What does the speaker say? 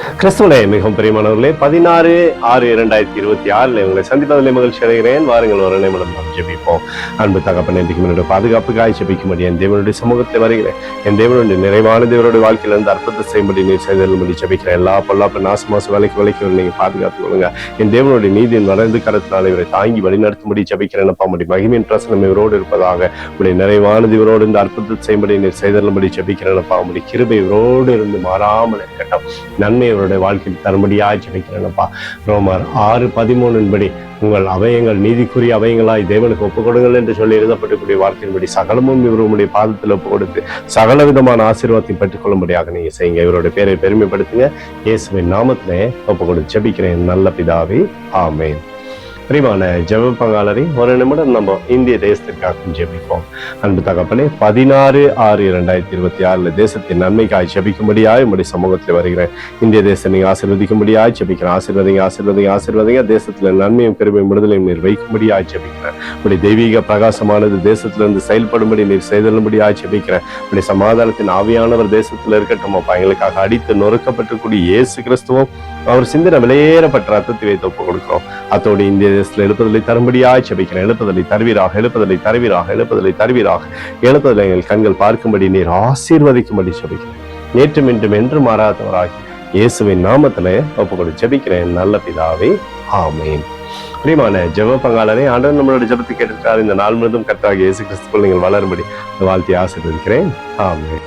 கிறிஸ்துவனே மிகவும் பிரியமானவர்களே, 16/6/2026 உங்களை சந்திப்பதில் மகிழ்ச்சி அடைகிறேன். வாருங்கள் ஒரு நிமிடம் நாம் ஜெபிப்போம். அன்பு தகப்பனே, இன்றைக்கு என்னுடைய பாதுகாப்புக்காய் ஜெபிக்கும்படி என் தேவனுடைய சமூகத்தில் வருகிறேன். என் தேவனுடைய நிறைவான தேவனுடைய வாழ்க்கையிலிருந்து அற்புதத்தை செய்யும்படி நீர் செய்தல்படி ஜெபிக்கிறேன். எல்லா பொல்லாப்பு நாசமாசு விலைக்கு நீங்க பாதுகாத்துக் கொள்ளுங்க. என் தேவனுடைய நீதியின் வளர்ந்து கருத்தினால் இவரை தாங்கி வழிநடத்தும்படி ஜெபிக்கிறேன். அப்பா, உடைய மகிமையின் பிரசனம் இவரோடு இருப்பதாக. உடைய நிறைவான இவரோடு இந்த அற்புதத்தை செய்யும்படி நீர் செய்தல்படி ஜெபிக்கிறேன். அப்பா, உடைய கிருபை இவரோடு இருந்து மாறாமல் இருக்கட்டும். நன்மை அவருடைய வாழ்க்கையில் தரும்படியாய் ஜெபிக்கிறேனப்பா. ரோமர் 6:13 உங்கள் அவயங்கள் நீதிக்குரிய அவயங்களாய் தேவனுக்கு ஒப்புக் கொடுங்கள் என்று சொல்லி எழுதப்பட்டிருக்கூடிய வார்த்தையின்படி சகலமும் இவருடைய பாதத்தில் ஒப்புக் கொடுத்து சகல விதமான ஆசீர்வாதத்தை பெற்றுக் கொள்ளும்படியாக நீங்க செய்யுங்க. இவருடைய பேரை பெருமைப்படுத்துங்க. இயேசுவின் நாமத்திலே ஒப்புக் கொடுத்து ஜெபிக்கிறேன் நல்ல பிதாவே, ஆமென். பிரியமான ஜெப பங்காளரை ஒரு நிமிடம் நம்ம இந்திய தேசத்திற்காக ஜெபிப்போம். அன்பு தகப்பனே, 16/6/2026 தேசத்தின் நன்மைக்காய் ஜெபிக்கும்படியாய் உம்முடைய சமூகத்தில் வருகிறேன். இந்திய தேசம் நீங்க ஆசீர்வதிக்கும்படியாய் ஜெபிக்கிறேன். ஆசீர்வதிங்க. தேசத்துல நன்மையும் கிருபையும் விடுதலையும் நீர் வைக்கும்படியாய் ஜெபிக்கிறேன். உடைய தெய்வீக பிரகாசமானது தேசத்திலிருந்து செயல்படும்படி நீர் செய்தலும்படியாய் ஜெபிக்கிறேன். உடைய சமாதானத்தின் ஆவியானவர் தேசத்துல இருக்கட்டும். அப்பா, எங்களுக்காக அடித்து நொறுக்கப்பட்டிருக்கூடிய இயேசு கிறிஸ்துவும் அவர் சிந்தின விலையேறப்பட்ட ரத்தத்தை வைத்து ஒப்புக் கொடுக்கிறோம். அத்தோடு இந்திய தேசத்தில் எழுப்புதலை தரும்படியாய் ஜெபிக்கிறேன். எழுப்புதலை தருவீராக. எழுப்புதலை எங்கள் கண்கள் பார்க்கும்படி நீர் ஆசீர்வதிக்கும்படி ஜெபிக்கிறேன். நேற்றும் இன்றும் என்று மாறாதவராகி இயேசுவின் நாமத்திலே ஒப்புக் கொடுத்து ஜெபிக்கிறேன் நல்ல பிதாவே, ஆமென். பிரியமான ஜெப பங்காளரே, ஆண்டவர் நம்மளோட ஜெபத்தை கேட்டிருக்காரு. இந்த நாள் முழுவதும் கர்த்தராகிய இயேசு கிறிஸ்துவுக்குள் நீங்கள் வளரும்படி வாழ்த்தி ஆசீர்வதிக்கிறேன். ஆமென்.